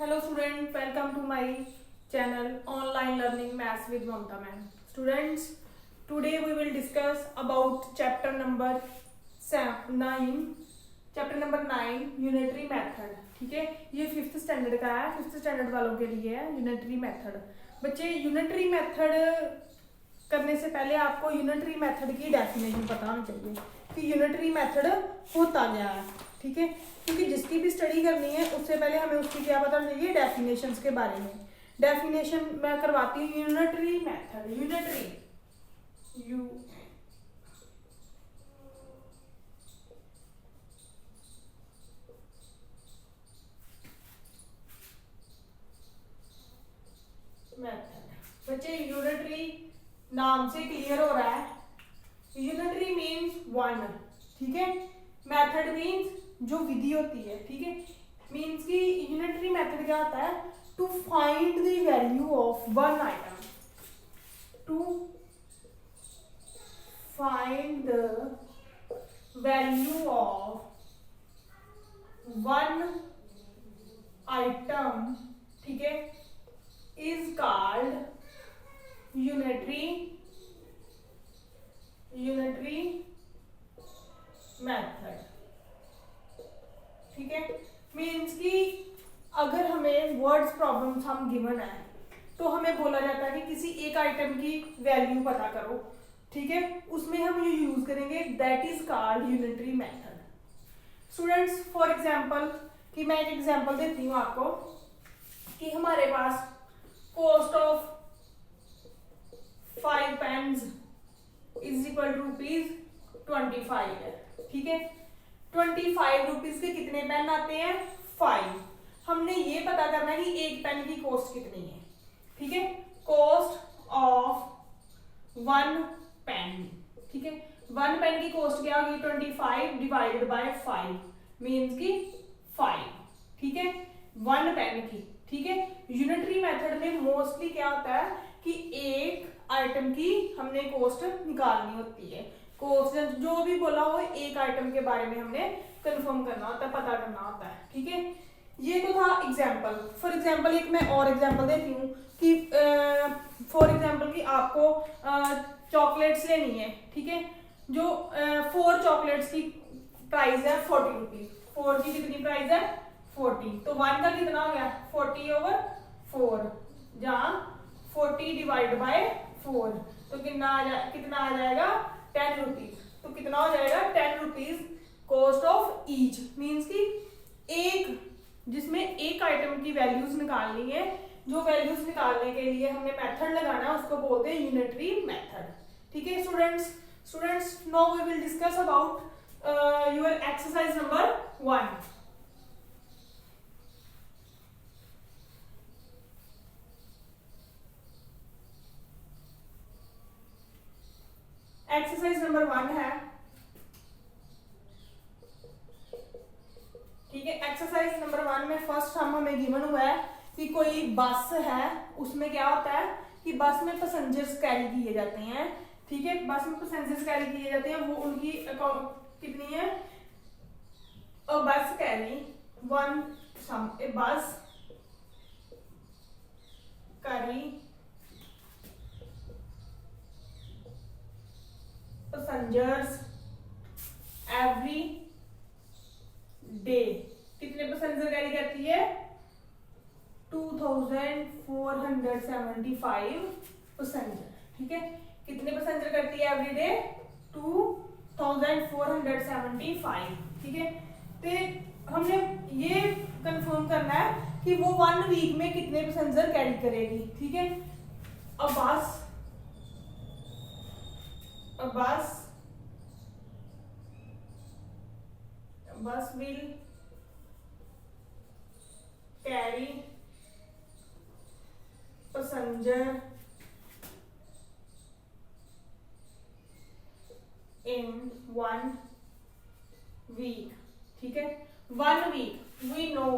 Hello student, welcome to my channel Online Learning Maths with Mamta Ma'am. Students, today we will discuss about chapter number 9 unitary method. ठीक है, ये 5th standard का है. 5th standard वालों के लिए है यूनिटरी मेथड. बच्चे, यूनिटरी मेथड करने से पहले आपको यूनिटरी मेथड की डेफिनेशन पता होनी चाहिए कि यूनिटरी मेथड होता क्या है. ठीक है, क्योंकि जिसकी भी स्टडी करनी है उससे पहले हमें उसकी क्या पता चाहिए, डेफिनेशंस के बारे में. डेफिनेशन मैं करवाती हूँ. Unitary method, unitary method. बच्चे, यूनिटरी नाम से क्लियर हो रहा है. Unitary means one. ठीक है, मेथड मीन्स जो विधि होती है. ठीक है, मीन्स की यूनिटरी मेथड क्या होता है, to find the value of one item. To find the value of one item. ठीक है, इज कॉल्ड यूनिटरी मेथड. ठीक है, मीन्स कि अगर हमें वर्ड्स प्रॉब्लम्स हम गिवन है तो हमें बोला जाता है कि किसी एक आइटम की वैल्यू पता करो. ठीक है, उसमें हम ये यूज करेंगे, that is called unitary method. Students, for example कि मैं एक एग्जांपल देती हूँ आपको कि हमारे पास cost of 5 pens is equal to ₹25 है. ठीक है, 25 रुपीज के कितने पेन आते हैं, 5. हमने ये पता करना है कि एक पेन की कॉस्ट कितनी है. ठीक है, कॉस्ट ऑफ 1 पेन. ठीक है, 1 पेन की कॉस्ट क्या होगी, 25 डिवाइडेड बाय 5 मीन्स की 5. ठीक है, 1 पेन की. ठीक है, यूनिटरी मेथड में मोस्टली क्या होता है कि एक आइटम की हमने कॉस्ट निकालनी होती है. कॉस्ट जो भी बोला हो एक आइटम के बारे में हमने कंफर्म करना होता है, पता करना होता है. ठीक है, ये तो था एग्जाम्पल. फॉर एग्जाम्पल एक मैं और एग्जाम्पल देती हूँ कि फॉर एग्जाम्पल कि आपको चॉकलेट्स लेनी है. ठीक है, जो 4 चॉकलेट्स की प्राइस है 40 रुपीज. 4 की कितनी प्राइस है, 40. तो 1 का कितना हो गया, 40/4, जहाँ 40 डिवाइड बाय 4 तो कितना आ जाएगा 10 रुपीज. तो कितना हो जाएगा 10 rupees cost of each. Means की एक जिसमें एक आइटम की वैल्यूज निकालनी है, जो वैल्यूज निकालने के लिए हमने मेथड लगाना है उसको बोलते हैं यूनिटरी मेथड. ठीक है students, now we will discuss about your exercise number 1. Exercise number 1 है. ठीक है, एक्सरसाइज नंबर 1 में फर्स्ट हमें गिवन हुआ है कि कोई बस है, उसमें क्या होता है कि बस में पैसेंजर्स कैरी किए जाते हैं. ठीक है, बस में पैसेंजर्स कैरी किए जाते हैं, वो उनकी कितनी है, अ बस कैरी वन सम, ए बस कैरी पैसेंजर्स एवरी डे. कितने पैसेंजर कैरी करती है, 2475 पैसेंजर. ठीक है, कितने पैसेंजर करती है एवरी डे, 2475. ठीक है, तो हमने ये कंफर्म करना है कि वो 1 वीक में कितने पैसेंजर कैरी करेगी. ठीक है, अब bus will carry passenger in 1 week. ठीक है, 1 week we know,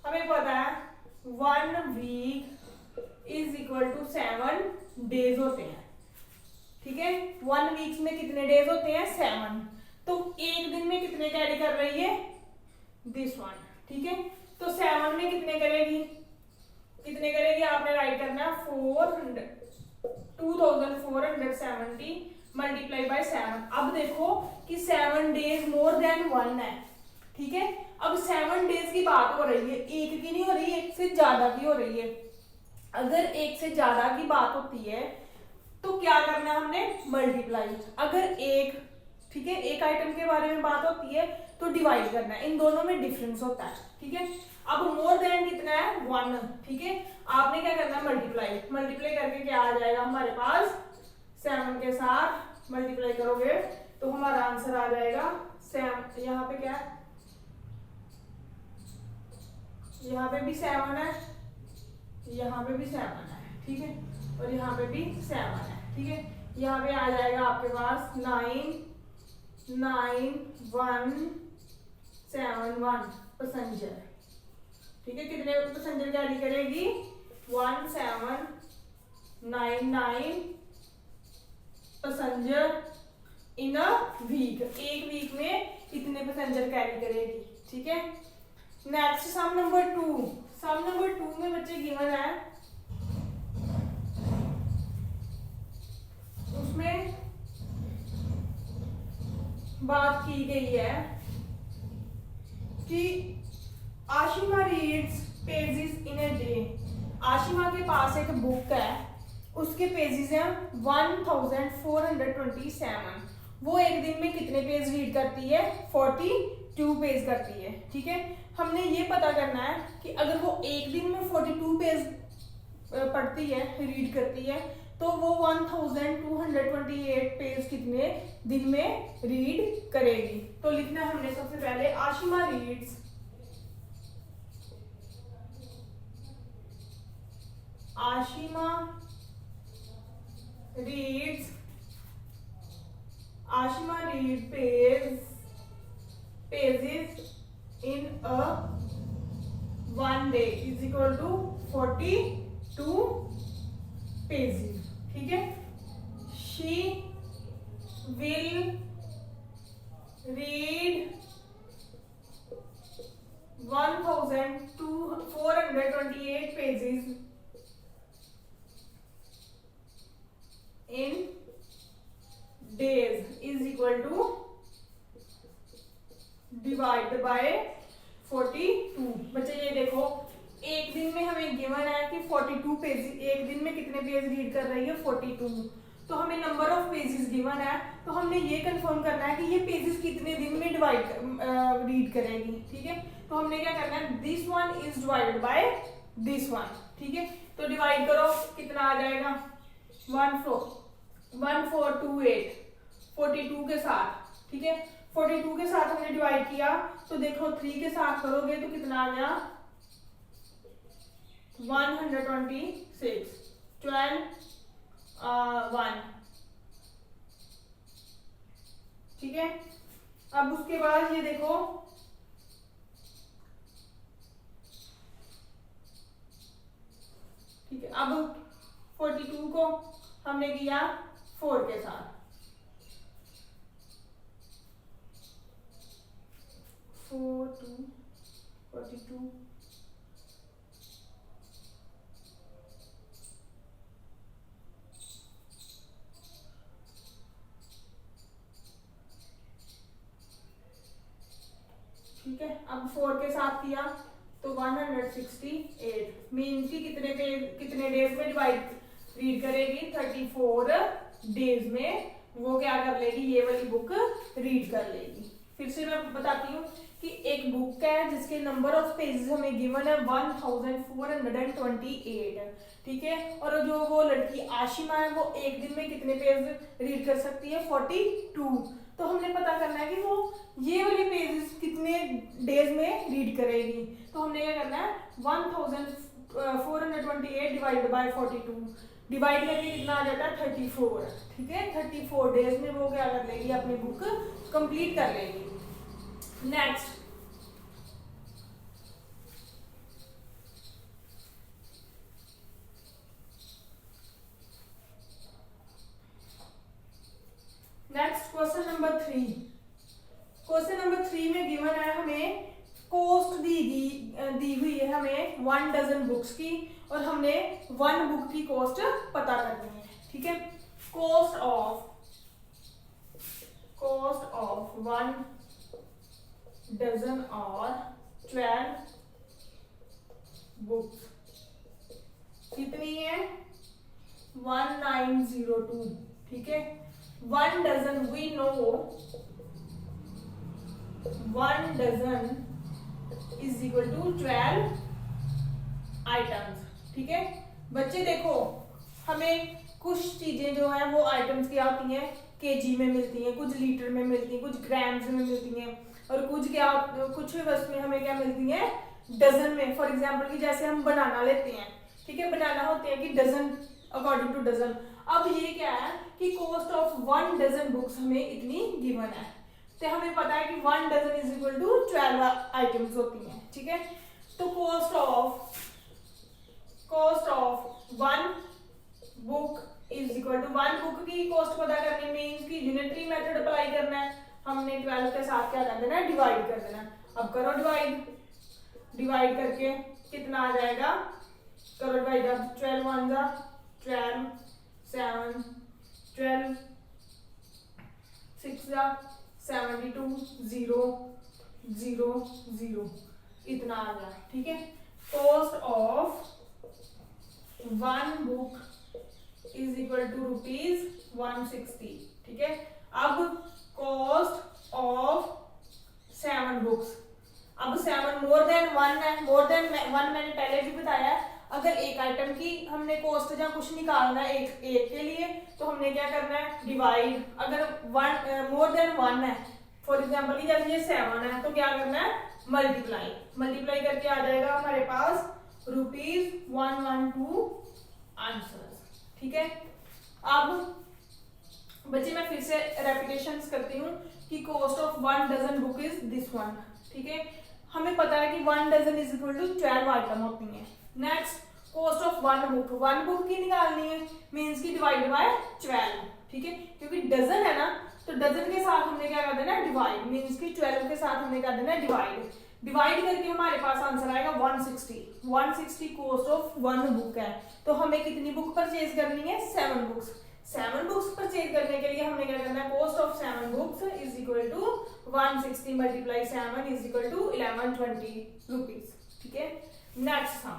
हमें पता है 1 week is equal to 7 days होते हैं. ठीक है, 1 वीक में कितने डेज होते हैं, 7. तो एक दिन में कितने कैरी कर रही है, दिस वन. ठीक है, तो 7 में कितने करेगी, आपने राइट करना है 2470 मल्टीप्लाई बाय 7। अब देखो कि 7 डेज मोर देन 1 है, ठीक है। अब 7 डेज की बात हो रही है, एक की नहीं हो रही है, एक से ज्यादा की हो रही है। अगर एक से ज्यादा की बात होती है तो क्या करना है हमने, मल्टीप्लाई। अगर एक, ठीक है, एक आइटम के बारे में बात होती है तो डिवाइड करना है, इन दोनों में डिफरेंस होता है, ठीक है। अब मोर देन कितना है, 1, ठीक है। आपने क्या करना है, मल्टीप्लाई करके क्या आ जाएगा हमारे पास, 7 के साथ मल्टीप्लाई करोगे तो हमारा आंसर आ जाएगा 7। यहाँ पे क्या है, यहाँ पे भी 7 है, यहाँ पे भी 7 है, ठीक है, और यहाँ पे भी 7 है, ठीक है। यहाँ पे आ जाएगा आपके पास 99171 पैसेंजर, ठीक है। कितने पैसेंजर कैरी करेगी, 1799 पैसेंजर इन अ वीक, एक वीक में इतने पैसेंजर कैरी करेगी, ठीक है। नेक्स्ट सम नंबर 2, में बच्चे गिवन है, उसमें बात की गई है कि Ashima reads pages in a day. Ashima के पास एक बुक है, उसके पेजेस हैं 1427। वो एक दिन में कितने पेज रीड करती है, 42 पेज करती है, ठीक है। हमने ये पता करना है कि अगर वो एक दिन में 42 पेज पढ़ती है, रीड करती है, तो वो 1228 पेज कितने दिन में रीड करेगी। तो लिखना है हमने सबसे पहले, Ashima reads pages in a 1 day is equal to 42 pages, ठीक है। she will read 1428 pages in days is equal to divide by 42। बच्चे ये देखो, एक दिन में हमें गिवन है कि 42 पेज, एक दिन में कितने पेज रीड कर रही है, 42। तो हमें नंबर ऑफ पेजेस गिवन है, तो हमने ये कंफर्म करना है कि ये पेजेस कितने दिन में रीड करेगी, ठीक है। तो हमने क्या करना है, this one is divided by this one, ठीक है। तो डिवाइड करो, कितना आ जाएगा, 1428 42 के साथ, ठीक है। 42 के साथ हमने डिवाइड किया तो देखो 3 के साथ करोगे तो कितना आ गया, 126, 12 1, ठीक है। अब उसके बाद ये देखो, ठीक है। अब 42 को हमने किया 4 के साथ, 4 2 42, ठीक है। अब 4 के साथ किया तो 168 मीन्स की कितने डेज में रीड करेगी, 34 डेज में वो क्या कर लेगी, ये वाली बुक रीड कर लेगी। फिर से मैं बताती हूँ कि एक बुक है जिसके नंबर ऑफ पेजेस हमें गिवन है 1428, ठीक है। और जो वो लड़की आशिमा है वो एक दिन में कितने पेज रीड कर सकती है, 42। तो हमने पता करना है कि वो ये वाले पेजेस कितने डेज में रीड करेगी। तो हमने क्या करना है, 1428 डिवाइडेड बाय 42, डिवाइड करके कितना आ जाता है, 34, ठीक है। 34 डेज में वो क्या कर लेगी, अपनी बुक कंप्लीट कर लेगी। नेक्स्ट क्वेश्चन नंबर 3 में गिवन है हमें कॉस्ट दी 1 डजन बुक्स की और हमने 1 बुक की कॉस्ट पता करनी है, ठीक है। कॉस्ट ऑफ 1 डजन और 12 बुक्स कितनी है? 1902, ठीक है। 1 dozen, we know 1 dozen is equal to 12 items, ठीक है। बच्चे देखो, हमें कुछ चीजें जो है वो आइटम्स क्या होती हैं, केजी में मिलती हैं, कुछ लीटर में मिलती हैं, कुछ ग्राम्स में मिलती हैं, और कुछ वस्तुएं हमें क्या मिलती हैं, डजन में। फॉर एग्जाम्पल कि जैसे हम बनाना लेते हैं, ठीक है, बनाना होते हैं कि डजन, अकॉर्डिंग टू डजन। अब ये क्या है कि कॉस्ट ऑफ 1 डजन बुक्स हमें इतनी गिवन है, तो हमें पता है कि 1 dozen is equal to 12 items होती हैं, ठीक है। तो cost of 1 book is equal to 1 book की कॉस्ट पता करनी मीन्स कि यूनिटरी मेथड अप्लाई करना है। हमने 12 के साथ क्या कर देना है, डिवाइड कर देना है। अब करो डिवाइड करके कितना आ जाएगा, करो डिवाइड। अब 12 1 जा 12, 7 12, 6 जा 72, 0 0 0 इतना आ गया, ठीक है। Cost of 1 book is equal to ₹160, ठीक है। अब कॉस्ट ऑफ 7 बुक्स, अब 7 मोर देन 1 है, मोर देन 1 मैंने पहले भी बताया। अगर एक आइटम की हमने कॉस्ट या कुछ निकालना है एक के लिए, तो हमने क्या करना है, डिवाइड। अगर मोर देन 1 है, फॉर एग्जाम्पल जैसे ये 7 है, तो क्या करना है, मल्टीप्लाई करके आ जाएगा हमारे पास ₹112 आंसर, ठीक है। अब बच्चे मैं फिर से रेपिटेशन करती हूँ कि cost of 1 dozen book is this one, ठीक है। हमें पता है कि 1 dozen is equal to 12 item होती हैं। नेक्स्ट, कॉस्ट ऑफ 1 बुक की निकालनी है, मीन्स की डिवाइड बाय 12, ठीक है। क्योंकि डजन है ना, तो डजन के साथ हमने क्या कर देना, डिवाइड, मीन्स की 12 के साथ हमने कर देना डिवाइड करके हमारे पास आंसर आएगा 160 कॉस्ट ऑफ 1 बुक है। तो हमें कितनी बुक परचेज करनी है, 7 बुक्स परचेज करने के लिए हमने क्या करना है, cost of 7 books is equal to 160 multiply 7 is equal to 1120 rupees, ठीक है। Next sum,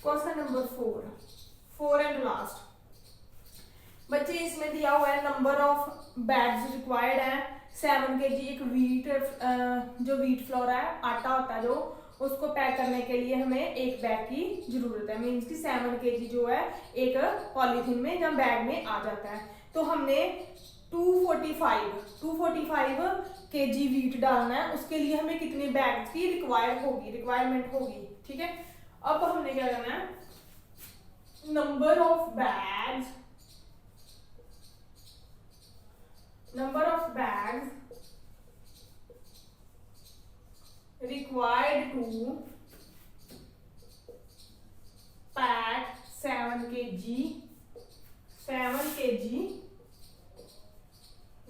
question number 4 and last. बच्चे इसमें दिया हुआ है नंबर ऑफ बैग्स रिक्वायर्ड है 7 kg। एक जो वीट फ्लोर है, आटा होता है जो, उसको पैक करने के लिए हमें एक बैग की जरूरत है, मीन्स कि 7 kg जो है एक पॉलीथीन में या बैग में आ जाता है। तो हमने 245 kg वीट डालना है, उसके लिए हमें कितने बैग्स की रिक्वायरमेंट होगी, ठीक है। अब हमने क्या करना है, number of bags required to pack 7 kg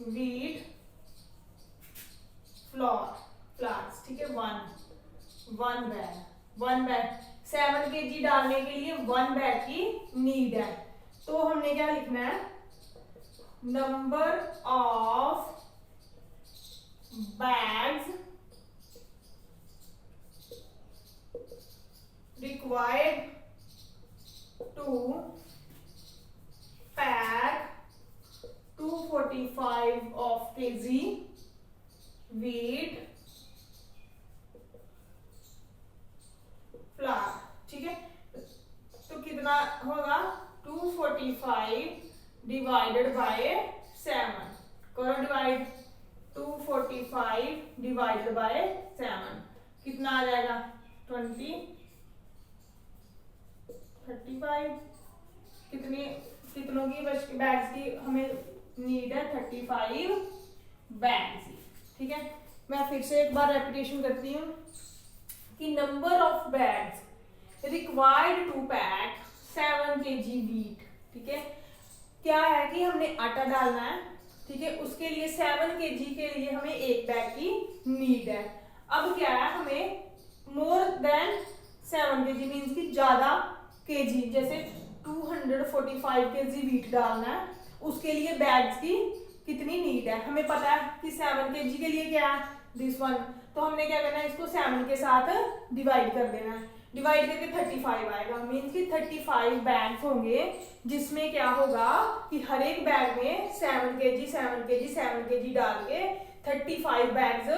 wheat flours, ठीक है। वन बैग 7 kg डालने के लिए 1 बैग की नीड है। तो हमने क्या लिखना है, number of bags required to pack 245 of kg wheat flour, ठीक है। तो कितना होगा, 245 डिवाइडेड बाय 7, करो डिवाइड। 245 डिवाइडेड बाय 7 कितना आ जाएगा, 35। कितनों की बैग्स की हमें नीड है, 35 बैग्स, ठीक है। मैं फिर से एक बार रेपिटेशन करती हूँ कि number of bags required to pack 7 kg wheat, ठीक है। क्या है कि हमने आटा डालना है, ठीक है, उसके लिए 7 kg के लिए हमें एक बैग की नीड है। अब क्या है, हमें मोर देन 7 kg मीन्स की ज्यादा kg, जैसे 245 kg wheat डालना है, उसके लिए बैग्स की कितनी नीड है हमें पता है कि 7 kg के लिए क्या है दिस वन, तो हमने क्या करना है, इसको 7 के साथ डिवाइड कर देना है। डिवाइड करके 35 आएगा, मीन्स कि 35 बैग्स होंगे, जिसमें क्या होगा कि हर एक बैग में 7 kg 7 kg 7 kg डाल के 35 बैग्स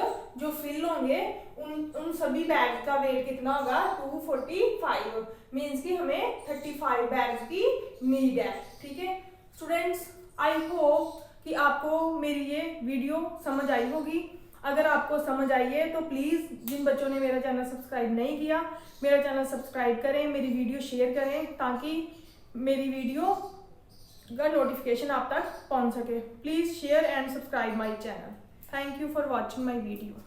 जो फिल होंगे, उन सभी बैग का वेट कितना होगा 245, मीन्स कि हमें 35 बैग्स की नीड है, ठीक है। स्टूडेंट्स, आई होप कि आपको मेरी ये वीडियो समझ आई होगी। अगर आपको समझ आई है तो प्लीज़ जिन बच्चों ने मेरा चैनल सब्सक्राइब नहीं किया, मेरा चैनल सब्सक्राइब करें, मेरी वीडियो शेयर करें, ताकि मेरी वीडियो का नोटिफिकेशन आप तक पहुंच सके। Please share and subscribe my channel. Thank you for watching my video.